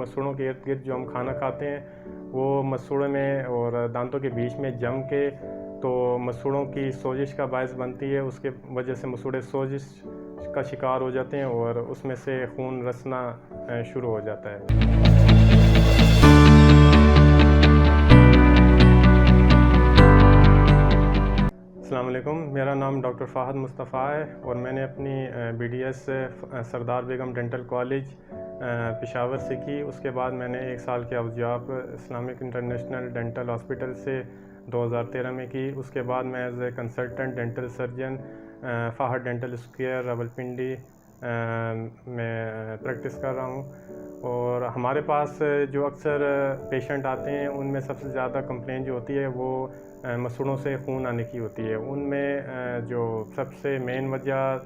مسوڑوں کے ارد گرد جو ہم کھانا کھاتے ہیں وہ مسوڑے میں اور دانتوں کے بیچ میں جم کے تو مسوڑوں کی سوزش کا باعث بنتی ہے. اس کے وجہ سے مسوڑے سوزش کا شکار ہو جاتے ہیں اور اس میں سے خون رسنا شروع ہو جاتا ہے. السلام علیکم. میرا نام ڈاکٹر فہد مصطفیٰ ہے اور میں نے اپنی BDS سردار بیگم ڈینٹل کالج پشاور سے کی. اس کے بعد میں نے 1 سال کی job Islamic International Dental Hospital سے 2013 میں کی. اس کے بعد میں as a consultant dental surgeon Fahad Dental Square Rawalpindi میں پریکٹس کر رہا ہوں. اور ہمارے پاس جو اکثر پیشنٹ آتے ہیں ان میں سب سے زیادہ کمپلین جو ہوتی ہے وہ مسوڑوں سے خون آنے کی ہوتی ہے. ان میں جو سب سے مین وجہ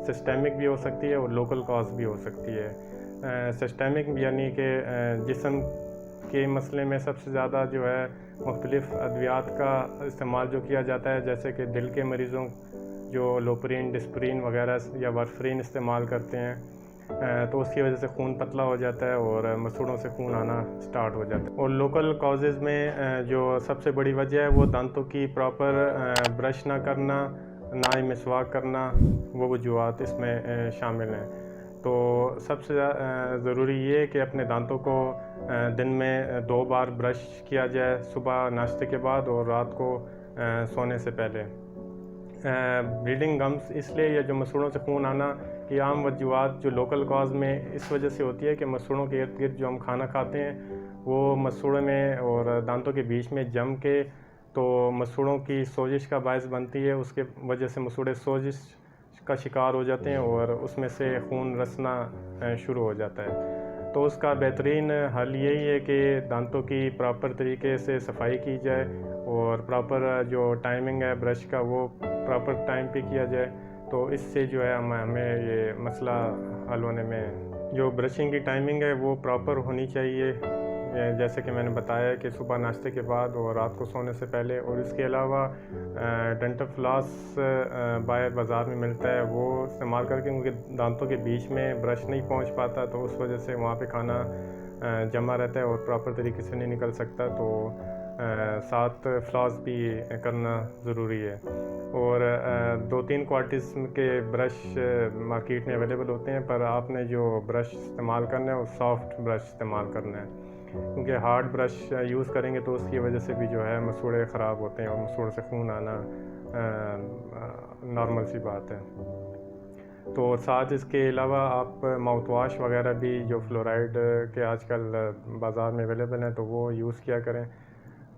سسٹیمک بھی ہو سکتی ہے اور لوکل کاز بھی ہو سکتی ہے. سسٹیمک یعنی کہ جسم کے مسئلے میں سب سے زیادہ جو ہے مختلف ادویات کا استعمال جو کیا جاتا ہے، جیسے کہ دل کے مریضوں جو لوپرین، ڈسپرین وغیرہ یا وارفرین استعمال کرتے ہیں تو اس کی وجہ سے خون پتلا ہو جاتا ہے اور مسوڑوں سے خون آنا سٹارٹ ہو جاتا ہے. اور لوکل کازز میں جو سب سے بڑی وجہ ہے وہ دانتوں کی پراپر برش نہ کرنا، نہ ہی مسواک کرنا، وہ وجوہات اس میں شامل ہیں. تو سب سے ضروری یہ ہے کہ اپنے دانتوں کو دن میں 2 بار برش کیا جائے، صبح ناشتے کے بعد اور رات کو سونے سے پہلے. بلیڈنگ گمز اس لیے یا جو مسوڑوں سے خون آنا کی عام وجوہات جو لوکل کاز میں اس وجہ سے ہوتی ہے کہ مسوڑوں کے ارد گرد جو ہم کھانا کھاتے ہیں وہ مسوڑے میں اور دانتوں کے بیچ میں جم کے تو مسوڑوں کی سوزش کا باعث بنتی ہے. اس کے وجہ سے مسوڑے سوزش کا شکار ہو جاتے ہیں اور اس میں سے خون رسنا شروع ہو جاتا ہے. تو اس کا بہترین حل یہی ہے کہ دانتوں کی پراپر طریقے سے صفائی کی جائے اور پراپر جو ٹائمنگ ہے برش کا وہ پراپر ٹائم پہ کیا جائے. تو اس سے جو ہے ہمیں یہ مسئلہ حل ہونے میں جو برشنگ کی ٹائمنگ ہے وہ پراپر ہونی چاہیے، جیسے کہ میں نے بتایا کہ صبح ناشتے کے بعد اور رات کو سونے سے پہلے. اور اس کے علاوہ ڈینٹل فلاس باہر بازار میں ملتا ہے وہ استعمال کر کے، کیونکہ دانتوں کے بیچ میں برش نہیں پہنچ پاتا تو اس وجہ سے وہاں پہ کھانا جمع رہتا ہے اور پراپر طریقے سے نہیں نکل سکتا. تو ساتھ فلاس بھی کرنا ضروری ہے. اور 2-3 کوالٹیز کے برش مارکیٹ میں اویلیبل ہوتے ہیں، پر آپ نے جو برش استعمال کرنا ہے وہ سافٹ برش استعمال کرنا ہے، کیونکہ ہارڈ برش یوز کریں گے تو اس کی وجہ سے بھی جو ہے مسوڑے خراب ہوتے ہیں اور مسوڑے سے خون آنا نارمل سی بات ہے. تو ساتھ اس کے علاوہ آپ ماؤتھ واش وغیرہ بھی جو فلورائڈ کے آج کل بازار میں اویلیبل ہیں تو وہ یوز کیا کریں،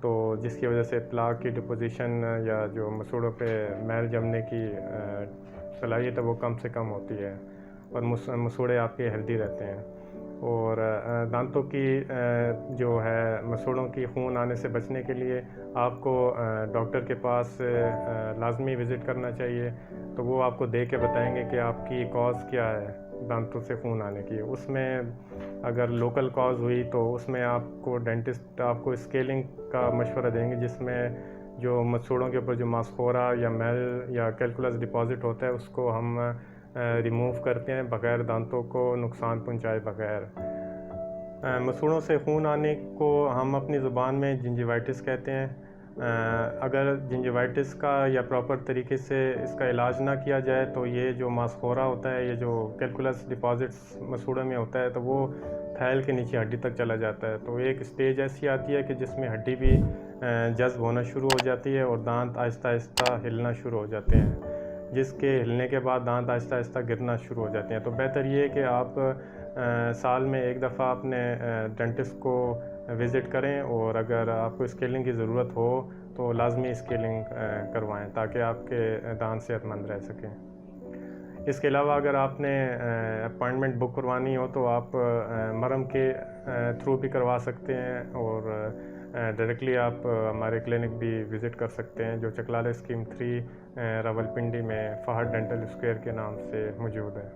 تو جس کی وجہ سے پلاک کی ڈپوزیشن یا جو مسوڑوں پہ میل جمنے کی صلاحیت ہے وہ کم سے کم ہوتی ہے اور مسوڑے آپ کے ہیلدی رہتے ہیں. اور دانتوں کی جو ہے مسوڑوں کی خون آنے سے بچنے کے لیے آپ کو ڈاکٹر کے پاس لازمی وزٹ کرنا چاہیے. تو وہ آپ کو دیکھ کے بتائیں گے کہ آپ کی کاز کیا ہے دانتوں سے خون آنے کی. اس میں اگر لوکل کاز ہوئی تو اس میں آپ کو ڈینٹسٹ آپ کو اسکیلنگ کا مشورہ دیں گے، جس میں جو مسوڑوں کے اوپر جو ماسکورا یا میل یا کیلکولس ڈپازٹ ہوتا ہے اس کو ہم ریموو کرتے ہیں بغیر دانتوں کو نقصان پہنچائے بغیر. مسوڑوں سے خون آنے کو ہم اپنی زبان میں جنجیوائٹس کہتے ہیں. اگر جنجیوائٹس کا یا پراپر طریقے سے اس کا علاج نہ کیا جائے تو یہ جو ماسکورا ہوتا ہے، یہ جو کیلکولس ڈپازٹس مسوڑے میں ہوتا ہے تو وہ پھیل کے نیچے ہڈی تک چلا جاتا ہے. تو ایک سٹیج ایسی آتی ہے کہ جس میں ہڈی بھی جذب ہونا شروع ہو جاتی ہے اور دانت آہستہ آہستہ ہلنا شروع ہو جاتے ہیں، جس کے ہلنے کے بعد دانت آہستہ آہستہ گرنا شروع ہو جاتے ہیں. تو بہتر یہ ہے کہ آپ سال میں 1 دفعہ اپنے ڈینٹسٹ کو وزٹ کریں اور اگر آپ کو اسکیلنگ کی ضرورت ہو تو لازمی اسکیلنگ کروائیں تاکہ آپ کے دانت صحت مند رہ سکیں. اس کے علاوہ اگر آپ نے اپائنٹمنٹ بک کروانی ہو تو آپ مرم کے تھرو بھی کروا سکتے ہیں اور ڈائریکٹلی آپ ہمارے کلینک بھی وزٹ کر سکتے ہیں جو چکلالہ اسکیم 3 راولپنڈی میں فہد ڈینٹل اسکوائر کے نام سے موجود ہے.